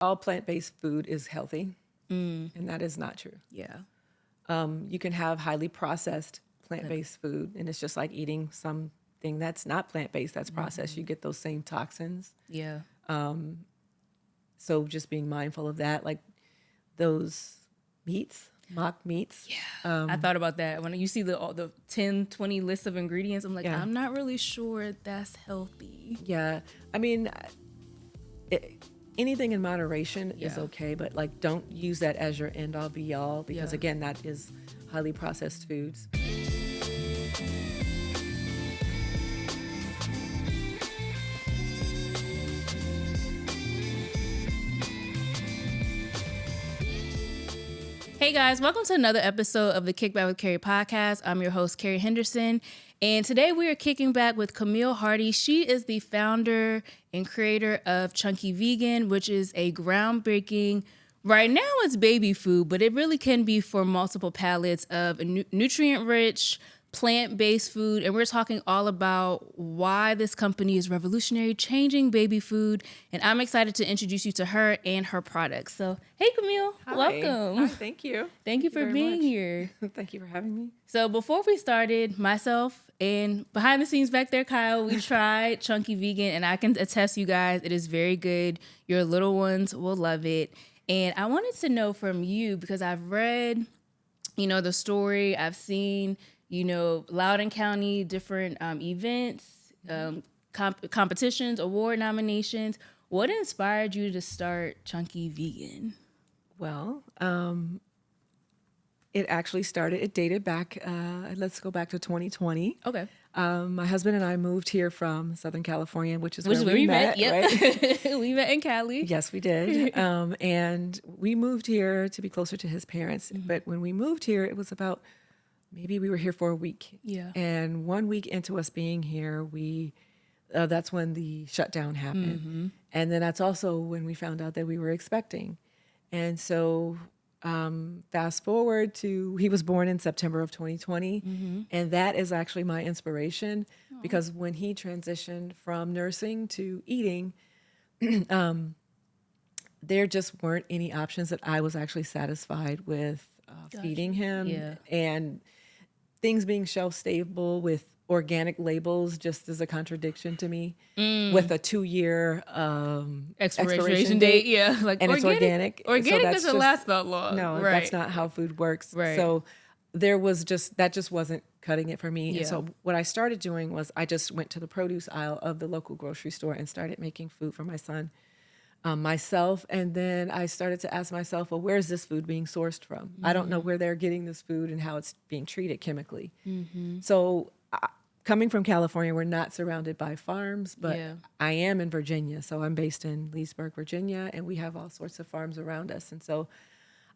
all plant-based food is healthy, and that is not true. Yeah. You can have highly processed plant-based food, and it's just like eating something that's not plant-based, that's processed. You get those same toxins. Yeah. So just being mindful of that, like those mock meats. I thought about that. When you see the 10, 20 list of ingredients, I'm like, Yeah. I'm not really sure that's healthy. Yeah. I mean, anything in moderation is Yeah. okay, but like don't use that as your end all be all because Yeah. again, that is highly processed foods. Hey guys, welcome to another episode of the Kickback with Keri podcast. I'm your host, Keri Henderson. And today we are kicking back with Camille Hardy. She is the founder and creator of Chunky Vegan, which is a groundbreaking, right now it's baby food, but it really can be for multiple palates of nutrient-rich, plant-based food. And we're talking all about why this company is revolutionary, changing baby food. And I'm excited to introduce you to her and her products. So, hey, Camille, Hi. welcome. Hi, thank you. Thank you for very being much. here. Thank you for having me. So before we started, myself and behind the scenes back there, Kyle, we tried Chunky Vegan, and I can attest you guys, it is very good. Your little ones will love it. And I wanted to know from you, because I've read, the story, I've seen, Loudoun County, different events, competitions, award nominations. What inspired you to start Chunky Vegan? Well, it actually started, it dated back, let's go back to 2020. Okay. My husband and I moved here from Southern California, which is where where we we met, Yep. right? We met in Cali. Yes, we did. And we moved here to be closer to his parents. But when we moved here, it was about, maybe we were here for a week. Yeah. And 1 week into us being here, that's when the shutdown happened. And then that's also when we found out that we were expecting. And so fast forward to, he was born in September of 2020. And that is actually my inspiration because when he transitioned from nursing to eating, there just weren't any options that I was actually satisfied with feeding him. Yeah. And things being shelf stable with organic labels just is a contradiction to me with a 2-year Expiration date. Yeah. Like, and it's organic. So Organic that's doesn't just- last that long. No, right. that's not how food works. Right. So that just wasn't cutting it for me. Yeah. And so what I started doing was I just went to the produce aisle of the local grocery store and started making food for my son, myself. And then I started to ask myself, well, where's this food being sourced from? I don't know where they're getting this food and how it's being treated chemically. So coming from California, we're not surrounded by farms, but Yeah. I am in Virginia. So I'm based in Leesburg, Virginia, and we have all sorts of farms around us. And so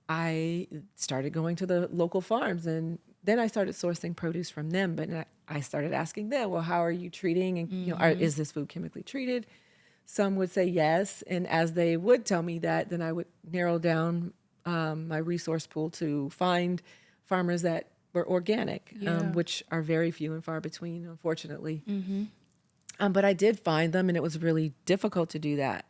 I started going to the local farms, and then I started sourcing produce from them. But I started asking them, well, how are you treating? And is this food chemically treated? Some would say yes, and as they would tell me that, then I would narrow down my resource pool to find farmers that were organic, Yeah. which are very few and far between, unfortunately. But I did find them, and it was really difficult to do that.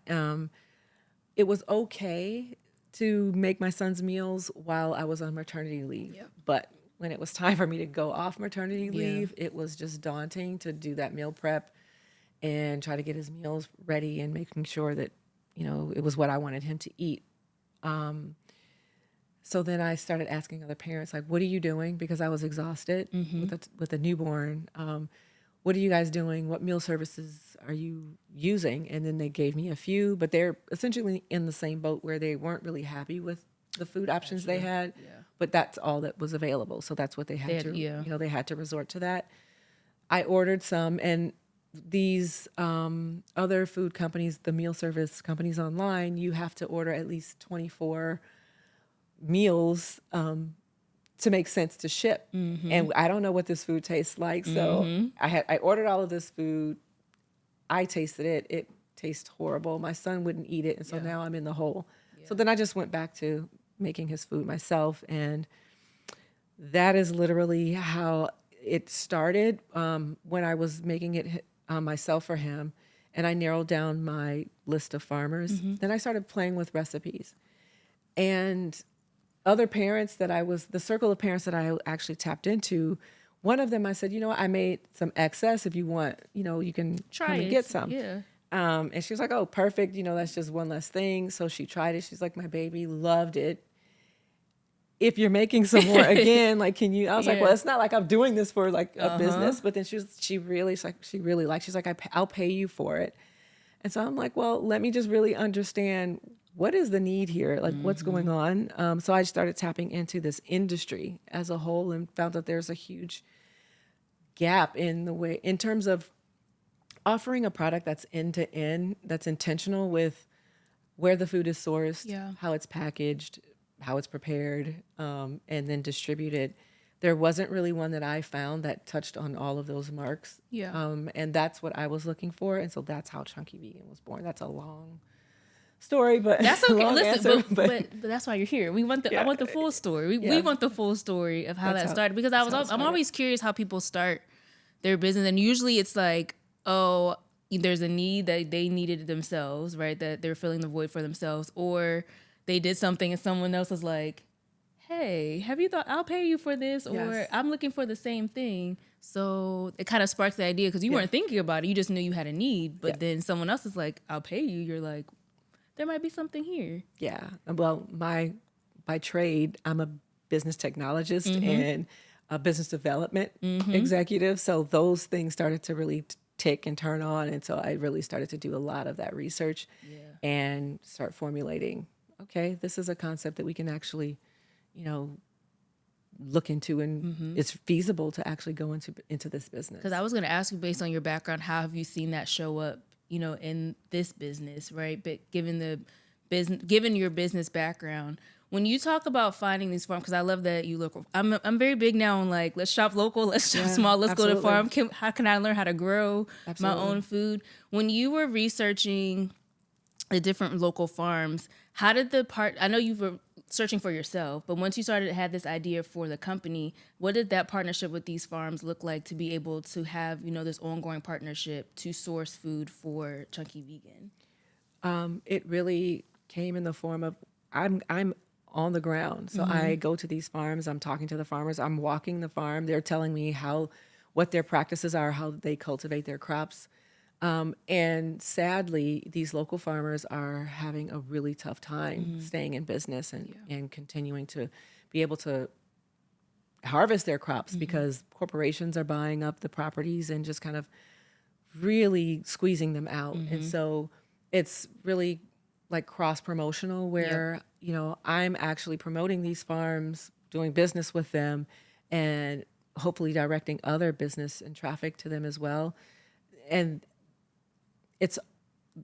It was okay to make my son's meals while I was on maternity leave. Yep. But when it was time for me to go off maternity Yeah. leave, it was just daunting to do that meal prep and try to get his meals ready and making sure that, it was what I wanted him to eat. So then I started asking other parents, like, what are you doing? Because I was exhausted with a newborn. What are you guys doing? What meal services are you using? And then they gave me a few, but they're essentially in the same boat where they weren't really happy with the food options they had, but that's all that was available. So that's what they had they had to resort to that. I ordered some, and these other food companies, the meal service companies online, you have to order at least 24 meals to make sense to ship. And I don't know what this food tastes like. So I ordered all of this food. I tasted it. It tastes horrible. My son wouldn't eat it. And so now I'm in the hole. So then I just went back to making his food myself. And that is literally how it started when I was making it myself for him. and I narrowed down my list of farmers. Then I started playing with recipes. And other parents the circle of parents that I actually tapped into, one of them I said, I made some excess. If you want, you can Try come and it. get some. Yeah. And she was like, oh, perfect. That's just one less thing. So she tried it. She's like, my baby loved it. If you're making some more again, like, can you, I was like, well, it's not like I'm doing this for like a business, but then she really liked, she's like, I'll pay you for it. And so I'm like, well, let me just really understand what is the need here? Like what's going on? So I started tapping into this industry as a whole and found that there's a huge gap in terms of offering a product that's end to end, that's intentional with where the food is sourced, how it's packaged, how it's prepared, and then distributed. There wasn't really one that I found that touched on all of those marks. And that's what I was looking for. And so that's how Chunky Vegan was born. That's a long story, but that's okay. Long Listen, answer, but that's why you're here. I want the full story. We want the full story of how that started, because I'm always curious how people start their business, and usually it's like, oh, there's a need that they needed it themselves, right? That they're filling the void for themselves, or they did something and someone else was like, hey, have you thought I'll pay you for this? Or I'm looking for the same thing. So it kind of sparks the idea, because you weren't thinking about it. You just knew you had a need. But then someone else is like, I'll pay you. You're like, there might be something here. Yeah. Well, by trade, I'm a business technologist and a business development executive. So those things started to really tick and turn on. And so I really started to do a lot of that research and start formulating, okay, this is a concept that we can actually, look into, and it's feasible to actually go into this business. Because I was going to ask you, based on your background, how have you seen that show up, in this business, right? But given your business background, when you talk about finding these farms, because I love that you look, I'm very big now on like, let's shop local, let's shop small, let's go to farm. How can I learn how to grow my own food? When you were researching the different local farms, how did I know you were searching for yourself, but once you started to have this idea for the company, what did that partnership with these farms look like to be able to have, this ongoing partnership to source food for Chunky Vegan? It really came in the form of, I'm on the ground. So I go to these farms, I'm talking to the farmers, I'm walking the farm. They're telling me what their practices are, how they cultivate their crops. And sadly, these local farmers are having a really tough time staying in business and continuing to be able to harvest their crops because corporations are buying up the properties and just kind of really squeezing them out. And so it's really like cross-promotional where, I'm actually promoting these farms, doing business with them, and hopefully directing other business and traffic to them as well. And it's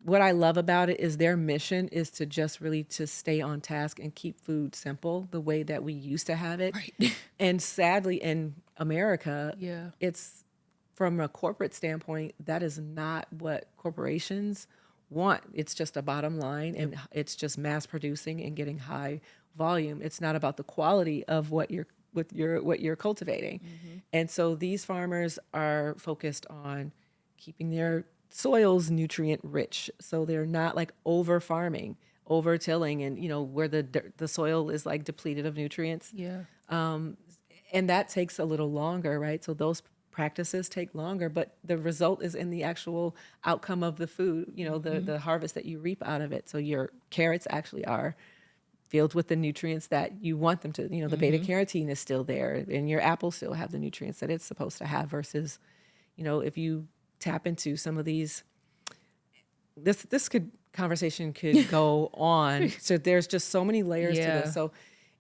what I love about it is their mission is to just really to stay on task and keep food simple the way that we used to have it. Right. And sadly, in America, it's from a corporate standpoint, that is not what corporations want. It's just a bottom line, and it's just mass producing and getting high volume. It's not about the quality of what you're cultivating. And so these farmers are focused on keeping their soil's nutrient rich, so they're not like over farming, over tilling, and where the soil is like depleted of nutrients. And that takes a little longer, right? So those practices take longer, but the result is in the actual outcome of the food, the harvest that you reap out of it. So your carrots actually are filled with the nutrients that you want them to, the beta carotene is still there, and your apples still have the nutrients that it's supposed to have versus, if you tap into some of these, this conversation could go on. So there's just so many layers to this. So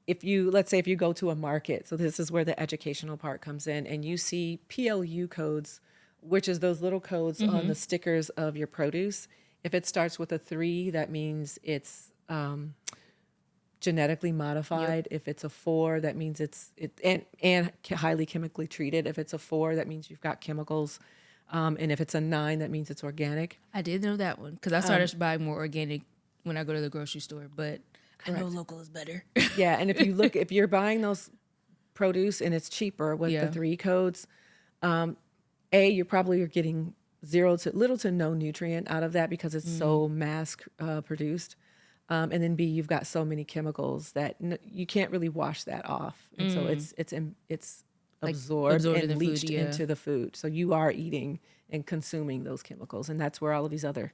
let's say if you go to a market, so this is where the educational part comes in, and you see PLU codes, which is those little codes on the stickers of your produce. If it starts with a 3, that means it's genetically modified. If it's a 4, that means it's highly chemically treated. If it's a 4, that means you've got chemicals. And if it's a 9, that means it's organic. I did know that one because I started buying more organic when I go to the grocery store, but correct. I know local is better. Yeah, and if you're buying those produce and it's cheaper with the 3 codes, you're probably getting little to no nutrient out of that because it's so mass produced. And then B, you've got so many chemicals that you can't really wash that off. And so it's Like absorbed absorbed in and the food, leached yeah. into the food. So you are eating and consuming those chemicals. And that's where all of these other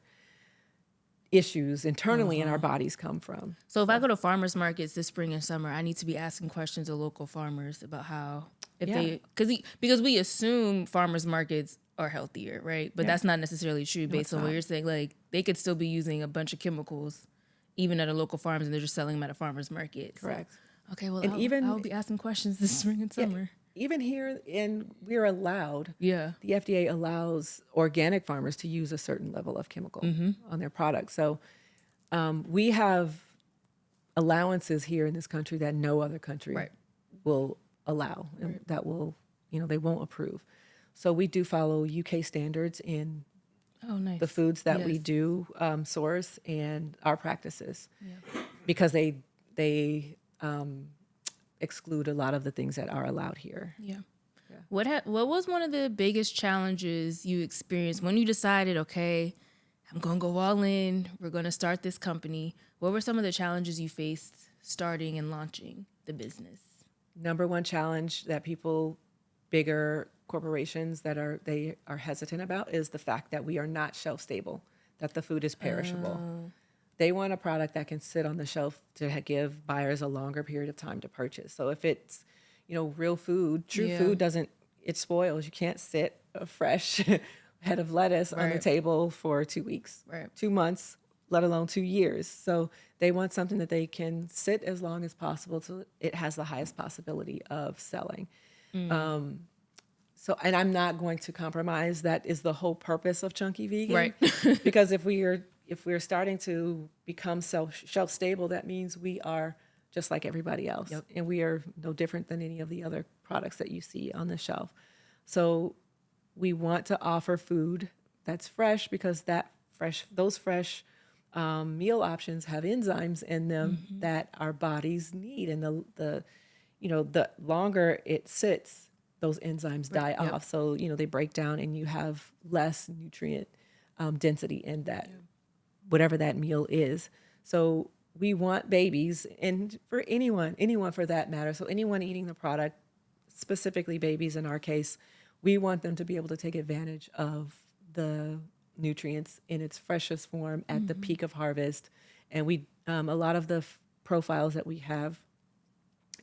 issues internally in our bodies come from. So if I go to farmers markets this spring and summer, I need to be asking questions of local farmers about how, if Yeah. because we assume farmers markets are healthier, right? But that's not necessarily true based it's on what not. you're saying. Like they could still be using a bunch of chemicals, even at a local farms, and they're just selling them at a farmer's market. So- Correct. okay, well, And I'll be asking questions this spring and summer. Even here we're allowed, Yeah. the FDA allows organic farmers to use a certain level of chemical on their products. So we have allowances here in this country that no other country Right. will allow, and that will, they won't approve. So we do follow UK standards in Oh, nice. the foods that we Yes. do source and our practices, because they exclude a lot of the things that are allowed here. Yeah. What was one of the biggest challenges you experienced when you decided, okay, I'm going to go all in, we're going to start this company? What were some of the challenges you faced starting and launching the business? Number one challenge that bigger corporations they are hesitant about is the fact that we are not shelf stable, that the food is perishable. They want a product that can sit on the shelf to give buyers a longer period of time to purchase. So if it's, real food, true food it spoils. You can't sit a fresh head of lettuce on the table for 2 weeks, 2 months, let alone 2 years. So they want something that they can sit as long as possible so it has the highest possibility of selling. So, and I'm not going to compromise. That is the whole purpose of Chunky Vegan. Right. Because if we're starting to become shelf stable, that means we are just like everybody else. Yep. And we are no different than any of the other products that you see on the shelf. So we want to offer food that's fresh because those fresh meal options have enzymes in them that our bodies need. And the longer it sits, those enzymes die off. So, they break down and you have less nutrient density in that, whatever that meal is. So we want babies, and for anyone for that matter, so anyone eating the product, specifically babies in our case, we want them to be able to take advantage of the nutrients in its freshest form at the peak of harvest. And we a lot of the profiles that we have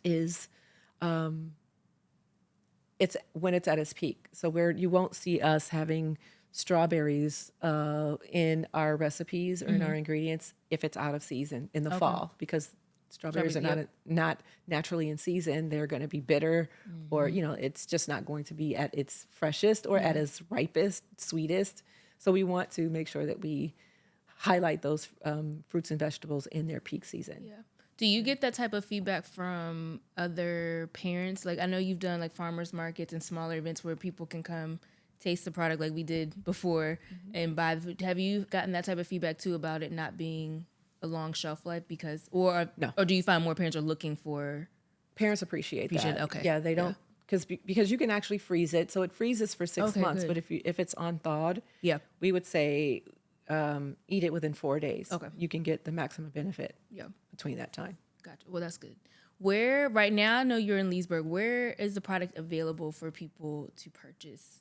is it's when it's at its peak. So where you won't see us having strawberries in our recipes or in our ingredients if it's out of season in the fall, because strawberries are not naturally in season. They're going to be bitter, or it's just not going to be at its freshest or at its ripest, sweetest. So we want to make sure that we highlight those fruits and vegetables in their peak season. Yeah. Do you get that type of feedback from other parents? Like, I know you've done like farmers markets and smaller events where people can come taste the product like we did before and buy the food. Have you gotten that type of feedback too about it not being a long shelf life? Or do you find more parents are looking for? Parents appreciate that. Okay. Yeah, they don't, because you can actually freeze it. So it freezes for 6 months, good. but if it's unthawed, Yeah. we would say eat it within 4 days. Okay. You can get the maximum benefit Yeah. between that time. Gotcha. Well, that's good. Where right now, I know you're in Leesburg. Where is the product available for people to purchase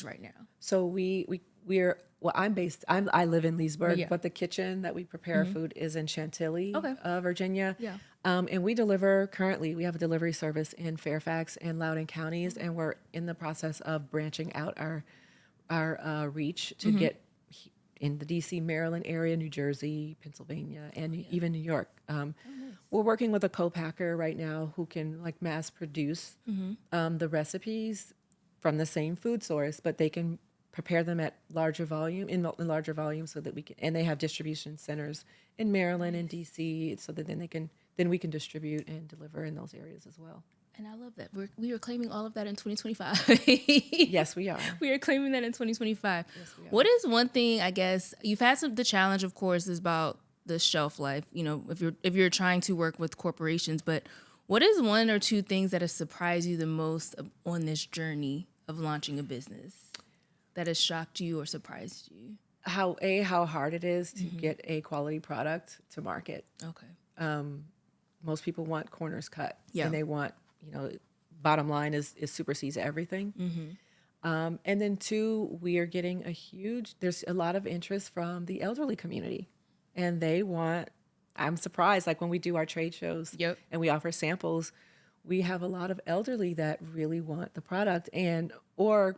right now? So we're I live in Leesburg, but the kitchen that we prepare food is in Chantilly, Virginia. Yeah. And we have a delivery service in Fairfax and Loudoun counties, and we're in the process of branching out our reach to get in the DC, Maryland area, New Jersey, Pennsylvania, and even New York. Nice. We're working with a co-packer right now who can mass produce the recipes from the same food source, but they can prepare them at larger volume, in larger volume, so that we can, and they have distribution centers in Maryland and DC, so that then we can distribute and deliver in those areas as well. And I love that. We are claiming all of that in 2025. Yes, we are. We are claiming that in 2025. Yes, we are. What is one thing, I guess, you've had the challenge, of course, is about the shelf life, if you're trying to work with corporations, but what is one or two things that have surprised you the most on this journey of launching a business? that has shocked you or surprised you? How hard it is to get a quality product to market. Okay. Most people want corners cut, Yeah. and they want, bottom line is supersedes everything. And then two, we are getting there's a lot of interest from the elderly community, and I'm surprised, like when we do our trade shows Yep. and we offer samples, we have a lot of elderly that really want the product, or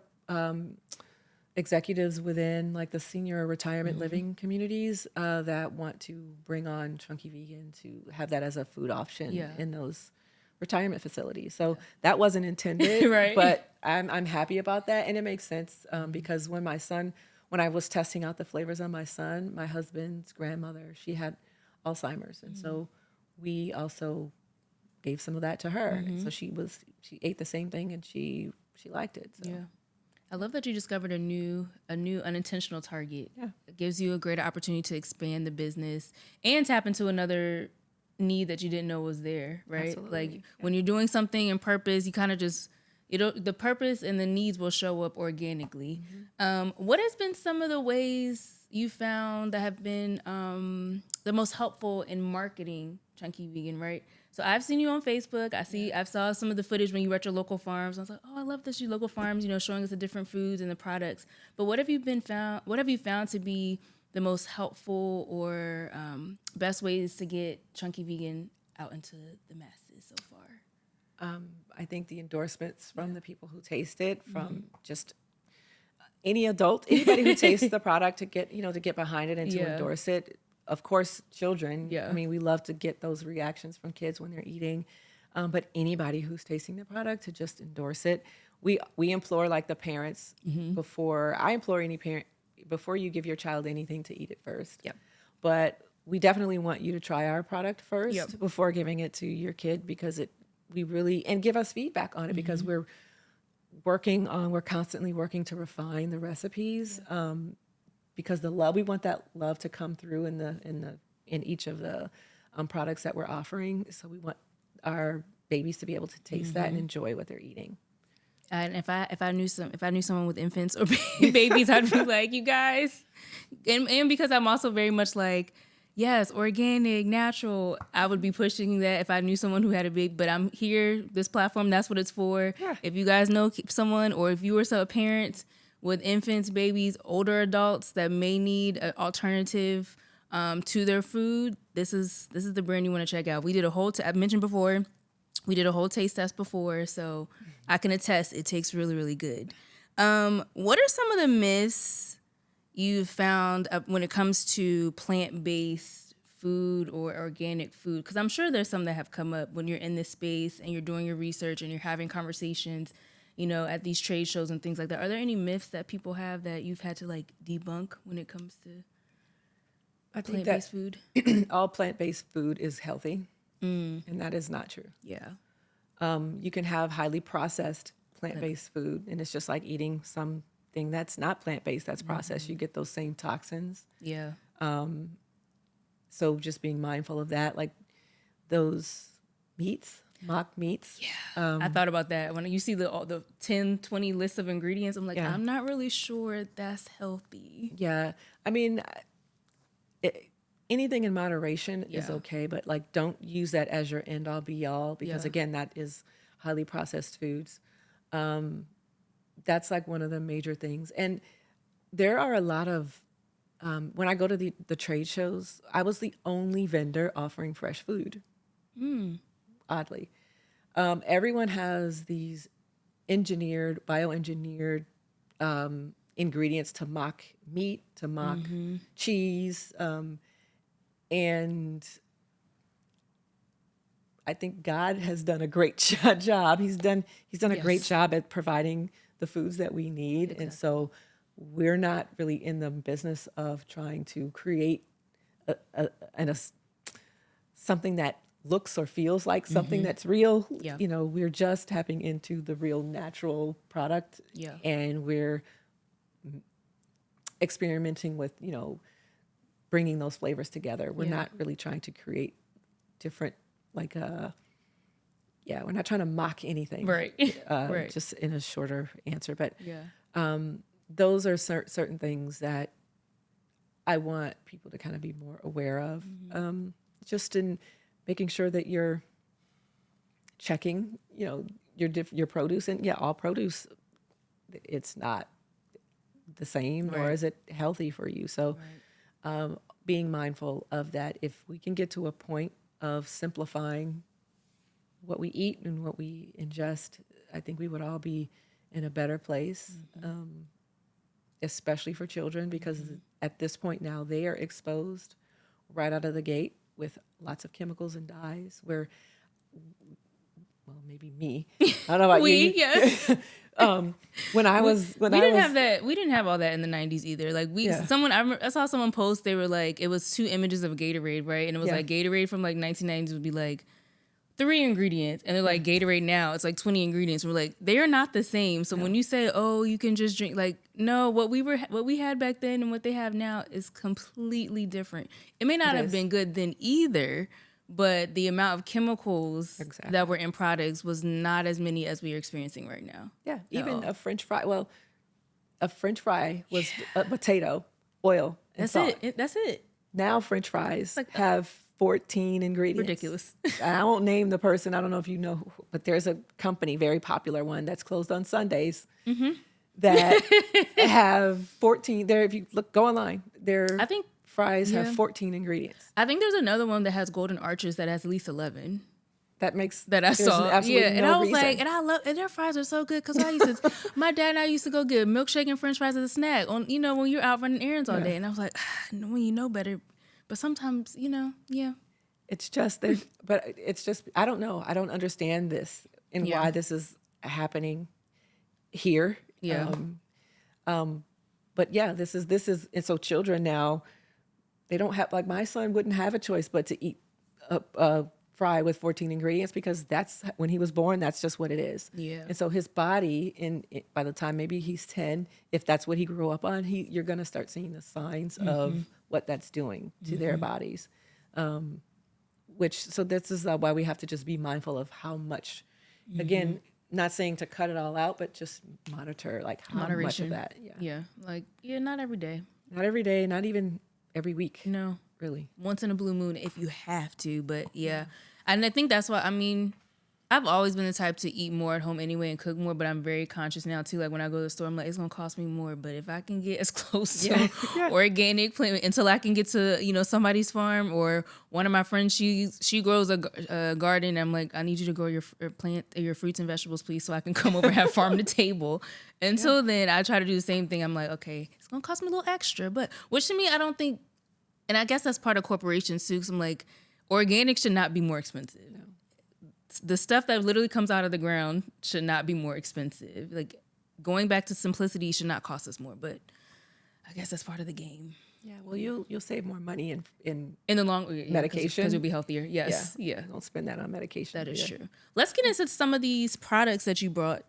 executives within like the senior retirement living communities that want to bring on Chunky Vegan to have that as a food option in those retirement facilities. So that wasn't intended, Right. but I'm happy about that. And it makes sense because when I was testing out the flavors on my son, my husband's grandmother, she had Alzheimer's. And so we also gave some of that to her. And so she ate the same thing and she liked it. So. Yeah. I love that you discovered a new unintentional target. Yeah. It gives you a greater opportunity to expand the business and tap into another need that you didn't know was there, right? Absolutely. Like when you're doing something in purpose, you kind of just, the purpose and the needs will show up organically. What has been some of the ways you found that have been the most helpful in marketing Chunky Vegan, right? So I've seen you on Facebook. I saw some of the footage when you were at your local farms. I was like, oh, I love this, you local farms, showing us the different foods and the products. But what have you found to be the most helpful or best ways to get Chunky Vegan out into the masses so far? I think the endorsements from the people who taste it, from just any adult, anybody who tastes the product to get behind it and to endorse it. Of course, children. Yeah. I mean, we love to get those reactions from kids when they're eating, but anybody who's tasting the product to just endorse it. We implore like the parents before any parent, before you give your child anything, to eat it first. Yep. But we definitely want you to try our product first before giving it to your kid, because and give us feedback on it, because we're constantly working to refine the recipes. Because we want that love to come through in each of the products that we're offering. So we want our babies to be able to taste that and enjoy what they're eating. And if I knew someone with infants or babies, I'd be like, you guys, and because I'm also very much like, yes, organic, natural, I would be pushing that if I knew someone who had a big. But I'm here, this platform, that's what it's for. Yeah. If you guys know someone, or if you are a parent with infants, babies, older adults that may need an alternative to their food, this is the brand you want to check out. We did I mentioned before, we did a whole taste test before, so I can attest it tastes really, really good. What are some of the myths you've found when it comes to plant-based food or organic food? Because I'm sure there's some that have come up when you're in this space and you're doing your research and you're having conversations, at these trade shows and things like that. Are there any myths that people have that you've had to like debunk when it comes to plant-based food? All plant-based food is healthy, and that is not true. Yeah. You can have highly processed plant-based food, and it's just like eating something that's not plant-based, that's processed. You get those same toxins. Yeah. So just being mindful of that, like those mock meats. Yeah. I thought about that. When you see the 10, 20 lists of ingredients, I'm like, I'm not really sure that's healthy. Yeah. I mean, anything in moderation is okay, but like don't use that as your end all be all, because again, that is highly processed foods. That's like one of the major things. And there are a lot of, when I go to the trade shows, I was the only vendor offering fresh food. Oddly. Everyone has these bioengineered ingredients to mock meat, to mock cheese. And I think God has done a great job. He's done a great job at providing the foods that we need. Exactly. And so we're not really in the business of trying to create something that looks or feels like something that's real. Yeah. We're just tapping into the real natural product. Yeah. And we're experimenting with, bringing those flavors together. We're not really trying to create different, we're not trying to mock anything. Right. Right. Just in a shorter answer. But those are certain things that I want people to kind of be more aware of, just in making sure that you're checking, your produce. And yeah, all produce, it's not the same, nor is it healthy for you. So being mindful of that, if we can get to a point of simplifying what we eat and what we ingest, I think we would all be in a better place, especially for children, because at this point now they are exposed right out of the gate with lots of chemicals and dyes where, well, maybe me, I don't know about you. Yes. When I was, we didn't have that. We didn't have all that in the 90s either. Like I saw someone post, they were like, it was 2 images of Gatorade, right? And it was like Gatorade from like 1990s would be like 3 ingredients, and they're like Gatorade now it's like 20 ingredients. We're like, they are not the same. So when you say, oh, you can just drink, like, no, what we had back then and what they have now is completely different. It may not have been good then either, but the amount of chemicals that were in products was not as many as we are experiencing right now. Yeah, even a French fry. Well, a French fry was a potato, oil, and salt. That's it. Now French fries have 14 ingredients. Ridiculous. I won't name the person. I don't know if you know, but there's a company, very popular one, that's closed on Sundays that have 14. There, if you go online, I think fries have 14 ingredients. I think there's another one that has golden arches that has at least 11. That I saw. And I was reason. like, and their fries are so good, because my dad and I used to go get milkshake and French fries as a snack on, when you're out running errands all day. And I was like, when you know better. But sometimes, it's just, but it's just, I don't know. I don't understand this and why this is happening here. Yeah. But yeah, this is, and so children now, they don't have, like my son wouldn't have a choice but to eat a fry with 14 ingredients, because that's when he was born, that's just what it is. Yeah. And so his body, by the time maybe he's 10, if that's what he grew up on, you're going to start seeing the signs of what that's doing to their bodies. So this is why we have to just be mindful of how much, again, not saying to cut it all out, but just monitor like how much of that. Not every day. Not every day, not even every week. No. Really. Once in a blue moon if you have to, but And I think that's why, I've always been the type to eat more at home anyway and cook more, but I'm very conscious now too. Like when I go to the store, I'm like, it's gonna cost me more, but if I can get as close to organic plant until I can get to somebody's farm, or one of my friends, she grows a garden. I'm like, I need you to grow your fruits and vegetables, please, so I can come over and have farm to table. Until then, I try to do the same thing. I'm like, okay, it's gonna cost me a little extra, but which to me, I don't think, and I guess that's part of corporations too. 'Cause I'm like, organic should not be more expensive. No. The stuff that literally comes out of the ground should not be more expensive. Like going back to simplicity should not cost us more, but I guess that's part of the game. Yeah, well, you'll save more money in the long medication, because you'll be healthier. Yes, Don't spend that on medication. That is true. Let's get into some of these products that you brought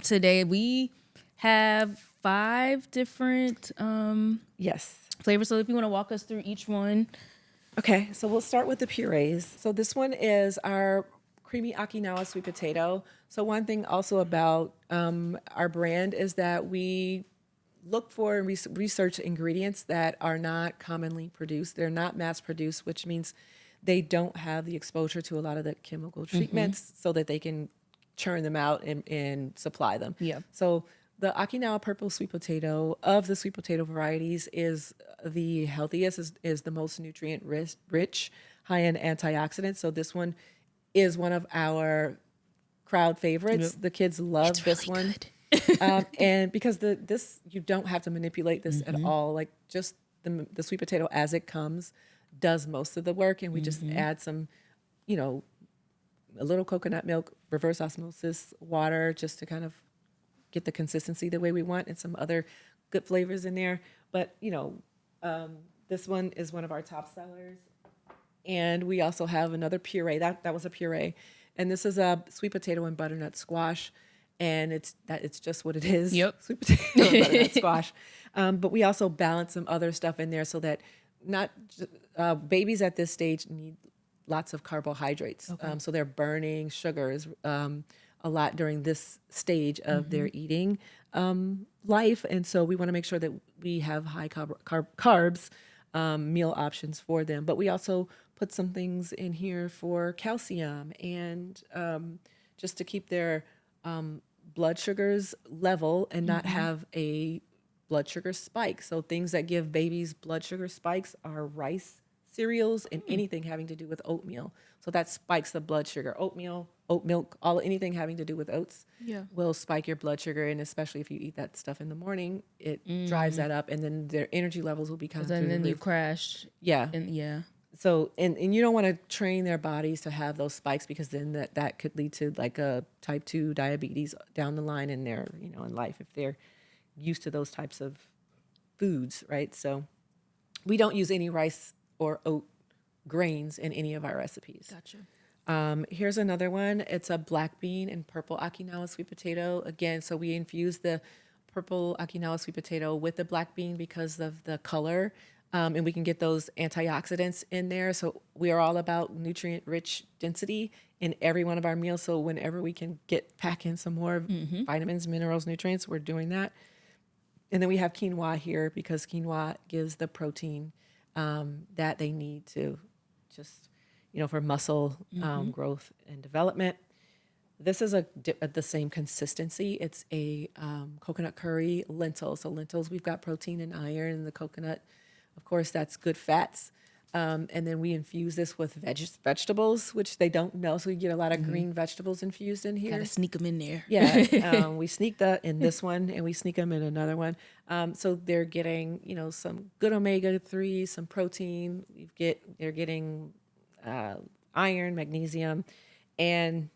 today. We have 5 different flavors. So if you want to walk us through each one. Okay, so we'll start with the purees. So this one is our creamy Okinawa sweet potato. So one thing also about our brand is that we look for and research ingredients that are not commonly produced. They're not mass produced, which means they don't have the exposure to a lot of the chemical treatments so that they can churn them out and supply them. Yeah. So the Okinawa purple sweet potato of the sweet potato varieties is the healthiest, is the most nutrient rich, high in antioxidants. So this one is one of our crowd favorites. Yep. The kids love this one. And because this you don't have to manipulate this at all. Like just the sweet potato as it comes does most of the work, and we just add some, a little coconut milk, reverse osmosis water, just to kind of get the consistency the way we want, and some other good flavors in there. But this one is one of our top sellers. And we also have another puree. That was a puree. And this is a sweet potato and butternut squash. And it's just what it is. Yep. Sweet potato and butternut squash. But we also balance some other stuff in there so that babies at this stage need lots of carbohydrates. Okay. So they're burning sugars, a lot during this stage of their eating life. And so we want to make sure that we have high carbs meal options for them. But we also put some things in here for calcium and just to keep their blood sugars level and not have a blood sugar spike. So things that give babies blood sugar spikes are rice, cereals, and anything having to do with oatmeal. So that spikes the blood sugar. Oatmeal, oat milk, anything having to do with oats will spike your blood sugar. And especially if you eat that stuff in the morning, it drives that up, and then their energy levels will be kind of through And the then you roof. crash. Yeah. And So, and you don't want to train their bodies to have those spikes, because then that could lead to like a type 2 diabetes down the line in their, in life, if they're used to those types of foods, right? So we don't use any rice or oat grains in any of our recipes. Gotcha. Here's another one. It's a black bean and purple Okinawa sweet potato. Again, so we infuse the purple Okinawa sweet potato with the black bean because of the color. And we can get those antioxidants in there. So we are all about nutrient-rich density in every one of our meals. So whenever we can pack in some more vitamins, minerals, nutrients, we're doing that. And then we have quinoa here because quinoa gives the protein that they need to just, for muscle growth and development. This is the same consistency. It's a coconut curry lentil. So lentils, we've got protein and iron, and the coconut, of course, that's good fats. And then we infuse this with vegetables, which they don't know. So you get a lot of green vegetables infused in here. Gotta sneak them in there. Yeah, we sneak that in this one, and we sneak them in another one. So they're getting, some good omega-3, some protein. They're getting iron, magnesium, and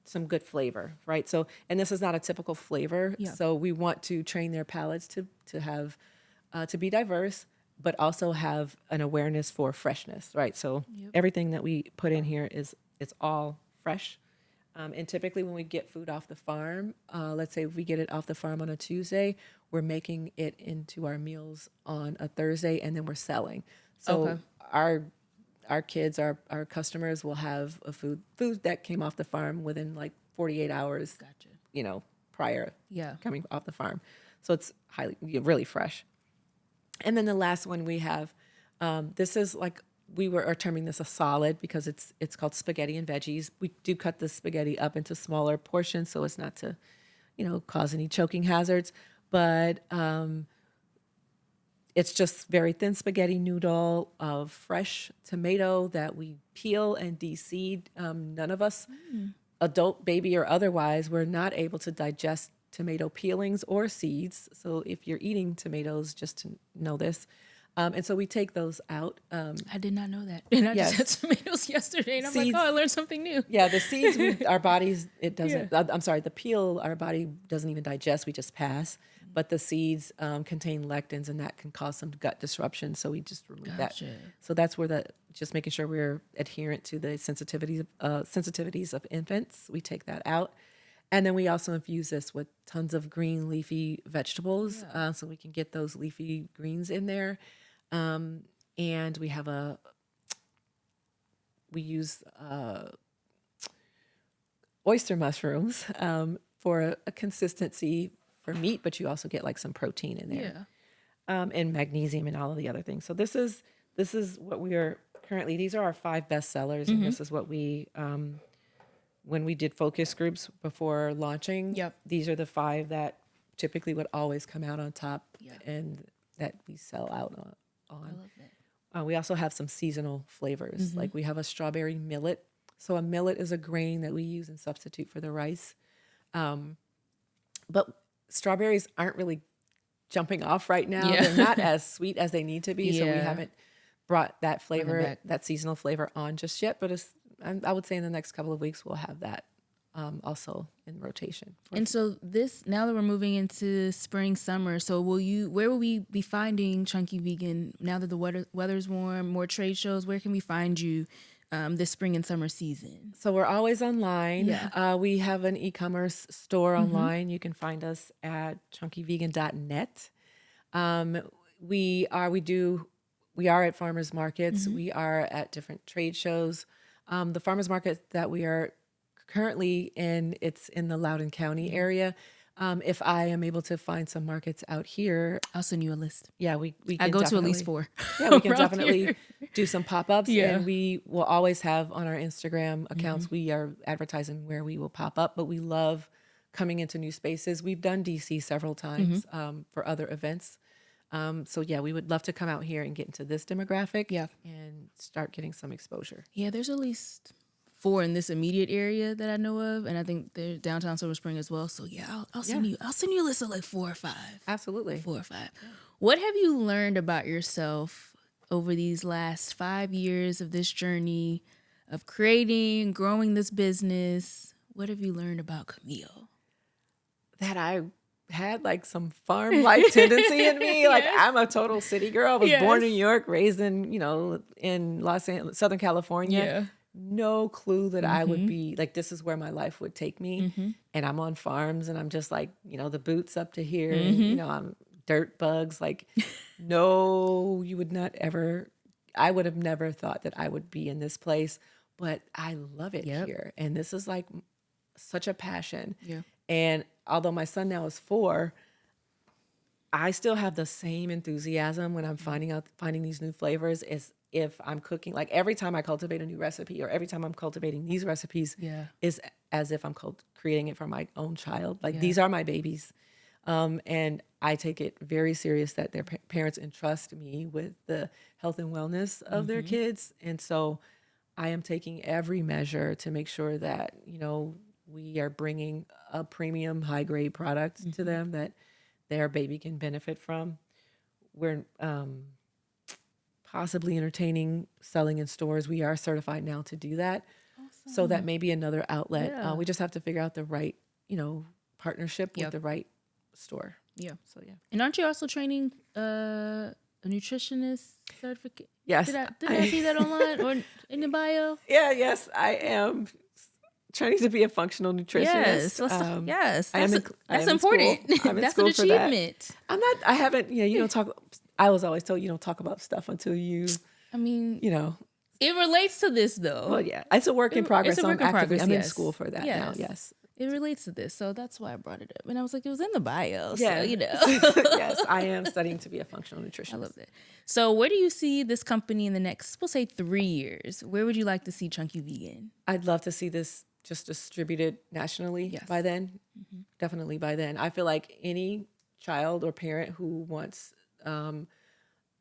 some good flavor, right? So, and this is not a typical flavor. Yeah. So we want to train their palates to have to be diverse, but also have an awareness for freshness, right? So everything that we put in here it's all fresh. And typically when we get food off the farm, let's say if we get it off the farm on a Tuesday, we're making it into our meals on a Thursday, and then we're selling. So our kids, our customers will have a food that came off the farm within like 48 hours, prior coming off the farm. So it's really fresh. And then the last one we have, this is like, we are terming this a solid because it's called spaghetti and veggies. We do cut the spaghetti up into smaller portions so as not to, cause any choking hazards. But it's just very thin spaghetti noodle of fresh tomato that we peel and de-seed. None of us, adult, baby, or otherwise, we're not able to digest tomato peelings or seeds. So if you're eating tomatoes, just to know this. And so we take those out. I did not know that. And I just had tomatoes yesterday, and I'm Seeds, like, oh, I learned something new. Yeah, the seeds, our bodies, it doesn't, I'm sorry, the peel, our body doesn't even digest, we just pass. But the seeds contain lectins, and that can cause some gut disruption. So we just remove that. So that's where just making sure we're adherent to the sensitivities of infants. We take that out. And then we also infuse this with tons of green leafy vegetables, so we can get those leafy greens in there. And we use oyster mushrooms for a consistency for meat, but you also get like some protein in there, and magnesium and all of the other things. So this is what we are currently. These are our 5 best sellers, and this is what we. When we did focus groups before launching, these are the 5 that typically would always come out on top, and that we sell out on. I love that. We also have some seasonal flavors. Like we have a strawberry millet. So a millet is a grain that we use and substitute for the rice. But strawberries aren't really jumping off right now. They're not as sweet as they need to be. So we haven't brought that flavor, that seasonal flavor on just yet. But I would say in the next couple of weeks, we'll have that also in rotation. And so now that we're moving into spring, summer, so where will we be finding Chunky Vegan now that the weather's warm, more trade shows? Where can we find you this spring and summer season? So we're always online. We have an e-commerce store online. You can find us at chunkyvegan.net. We are at farmers markets. We are at different trade shows. The farmers market that we are currently it's in the Loudoun County area. If I am able to find some markets out here, I'll send you a list. yeah, we I can go to at definitely, least 4. yeah, we can around definitely here. do some pop-ups, Yeah. and we will always have on our Instagram accounts, we are advertising where we will pop up, but we love coming into new spaces. We've done DC several times for other events. So yeah, we would love to come out here and get into this demographic Yeah. and start getting some exposure. Yeah, there's at least 4 in this immediate area that I know of, and I think they're downtown Silver Spring as well. So yeah, I'll send you a list of like 4 or 5. Absolutely. 4 or 5. Yeah. What have you learned about yourself over these last 5 years of this journey of creating, growing this business? What have you learned about Camille? That I had like some farm life tendency in me. Like I'm a total city girl. I was born in New York, raised in, in Los Angeles, Southern California. Yeah. No clue that I would be like, this is where my life would take me. And I'm on farms and I'm just like, the boots up to here, and, I'm dirt bugs. Like, no, you would not ever, I would have never thought that I would be in this place, but I love it here. And this is like such a passion. Yeah. And although my son now is 4, I still have the same enthusiasm when I'm finding these new flavors as if I'm cooking. Like every time I cultivate a new recipe, or every time I'm cultivating these recipes, is as if I'm creating it for my own child. Like these are my babies. And I take it very serious that their parents entrust me with the health and wellness of their kids. And so I am taking every measure to make sure that, we are bringing a premium high grade product to them that their baby can benefit from. We're possibly entertaining, selling in stores. We are certified now to do that. Awesome. So that may be another outlet. Yeah. We just have to figure out the right, partnership with the right store. Yeah. So yeah. And aren't you also training a nutritionist certificate? Yes. Did I see that online or in the bio? Yeah. Yes, I am training to be a functional nutritionist. Yes. That's in important. I'm in That's school an achievement. For that. I haven't, you don't talk. I was always told you don't talk about stuff until you, I mean, it relates to this though. Well, yeah, it's a work in progress. It's a work in progress. I'm in school for that now. Yes. It relates to this. So that's why I brought it up. And I was like, it was in the bio. Yeah. So, Yes, I am studying to be a functional nutritionist. I love that. So where do you see this company in the next, we'll say 3 years? Where would you like to see Chunky Vegan? I'd love to see this just distributed nationally by then. Definitely by then. I feel like any child or parent who wants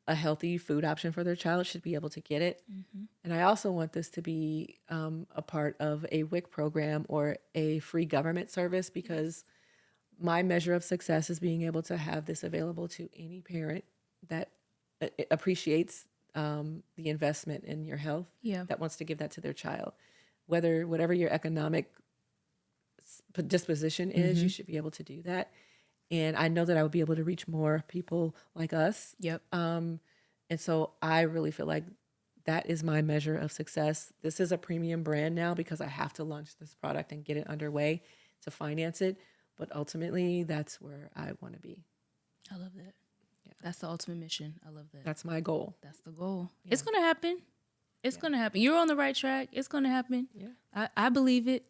a healthy food option for their child should be able to get it. And I also want this to be a part of a WIC program or a free government service, because my measure of success is being able to have this available to any parent that appreciates the investment in your health, that wants to give that to their child. Whatever your economic disposition is, you should be able to do that. And I know that I would be able to reach more people like us. Yep. And so I really feel like that is my measure of success. This is a premium brand now because I have to launch this product and get it underway to finance it. But ultimately, that's where I want to be. I love that. Yeah. That's the ultimate mission. I love that. That's my goal. That's the goal. Yeah. It's going to happen. It's going to happen. You're on the right track. It's going to happen. Yeah. I believe it.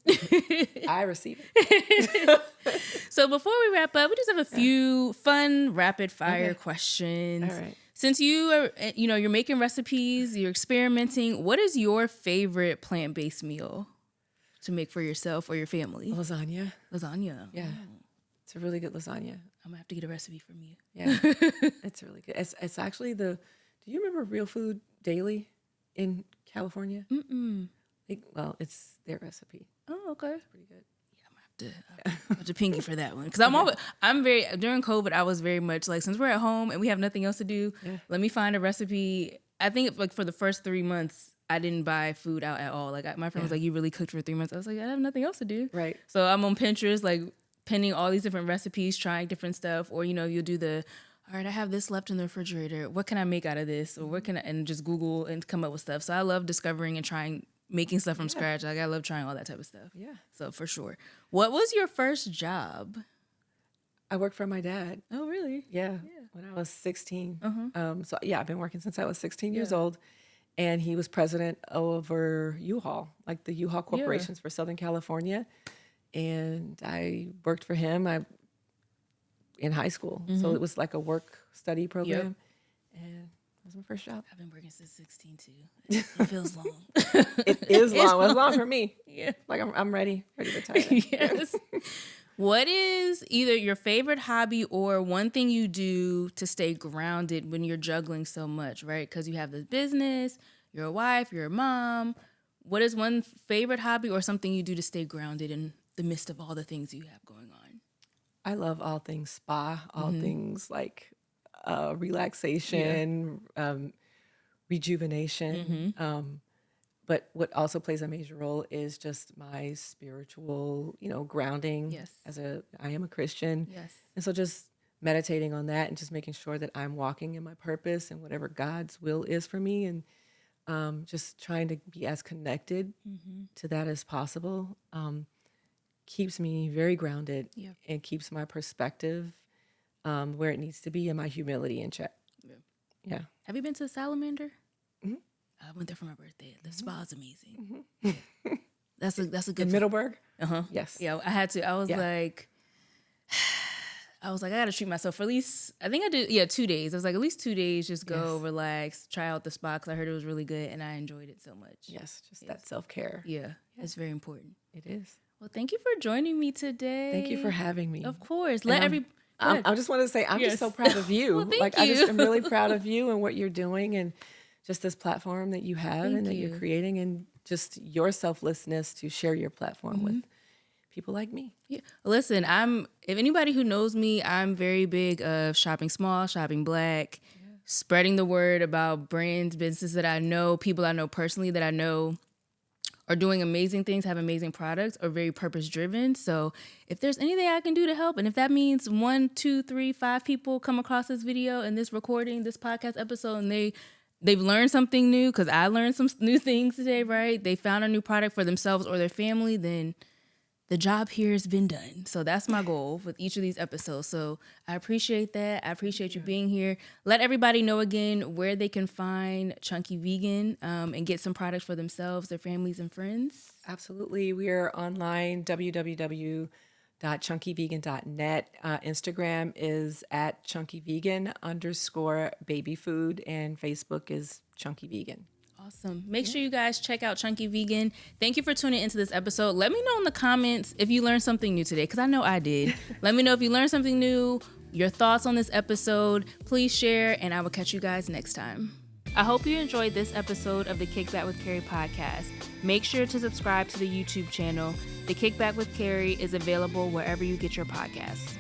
I receive it. So before we wrap up, we just have a few fun rapid fire questions. All right. Since you are, you're making recipes, you're experimenting, what is your favorite plant-based meal to make for yourself or your family? Lasagna. Yeah. Oh. It's a really good lasagna. I'm going to have to get a recipe from you. Yeah. It's really good. It's actually do you remember Real Food Daily in California? Mm-mm. It's their recipe. Oh, okay. It's pretty good. I'm have to ping you for that one, because during COVID I was very much like, since we're at home and we have nothing else to do, let me find a recipe. I think like for the first 3 months I didn't buy food out at all. Like my friend was like, you really cooked for 3 months? I was like, I have nothing else to do. Right. So I'm on Pinterest like pinning all these different recipes, trying different stuff, or you'll do all right, I have this left in the refrigerator, what can I make out of this, or and just Google and come up with stuff. So I love discovering and trying, making stuff from scratch. Like I love trying all that type of stuff. Yeah. So for sure. What was your first job? I worked for my dad. Oh, really? Yeah. When I was 16. So yeah, I've been working since I was 16 years old. and he was president over U-Haul, like the U-Haul corporations for Southern California. And I worked for him in high school. So it was like a work study program. And that was my first job. I've been working since 16 too. It feels long. It is long. It's long for me. Yeah. Like I'm ready to retire. Yes. What is either your favorite hobby or one thing you do to stay grounded when you're juggling so much, right? Because you have this business, you're a wife, you're a mom. What is one favorite hobby or something you do to stay grounded in the midst of all the things you have going on? I love all things spa, all things like relaxation, rejuvenation. But what also plays a major role is just my spiritual, grounding. Yes. I am a Christian. Yes. And so just meditating on that and just making sure that I'm walking in my purpose and whatever God's will is for me, and just trying to be as connected to that as possible keeps me very grounded and keeps my perspective where it needs to be and my humility in check. Yeah. Have you been to Salamander? I went there for my birthday. The spa is amazing. That's a good. In Middleburg? Yes. Yeah, I had to. I was like, I got to treat myself for at least, I think I did, 2 days. I was like, at least 2 days, just go, relax, try out the spa, because I heard it was really good, and I enjoyed it so much. Yes, just that self-care. Yeah, it's very important. It is. Well, thank you for joining me today. Thank you for having me. Of course. I just want to say, I'm just so proud of you. Well, thank I you. just am really proud of you and what you're doing, and just this platform that you have Thank and that you. you're creating, and just your selflessness to share your platform with people like me. Yeah. Listen, if anybody who knows me, I'm very big of shopping small, shopping black, spreading the word about brands, businesses that I know, people I know personally that I know are doing amazing things, have amazing products, are very purpose driven. So if there's anything I can do to help, and if that means 1, 2, 3, 5 people come across this video and this recording, this podcast episode, and they've learned something new, because I learned some new things today, right? They found a new product for themselves or their family, then the job here has been done. So that's my goal with each of these episodes. So I appreciate that. I appreciate you being here. Let everybody know again where they can find Chunky Vegan and get some products for themselves, their families, and friends. Absolutely. We are online, www.chunkyvegan.net. Instagram is at chunkyvegan_babyfood, and Facebook is Chunky Vegan. Awesome. Make sure you guys check out Chunky Vegan. Thank you for tuning into this episode. Let me know in the comments if you learned something new today, because I know I did. Let me know if you learned something new, your thoughts on this episode. Please share, and I will catch you guys next time. I hope you enjoyed this episode of the Kickback with Keri podcast. Make sure to subscribe to the YouTube channel. The Kickback with Keri is available wherever you get your podcasts.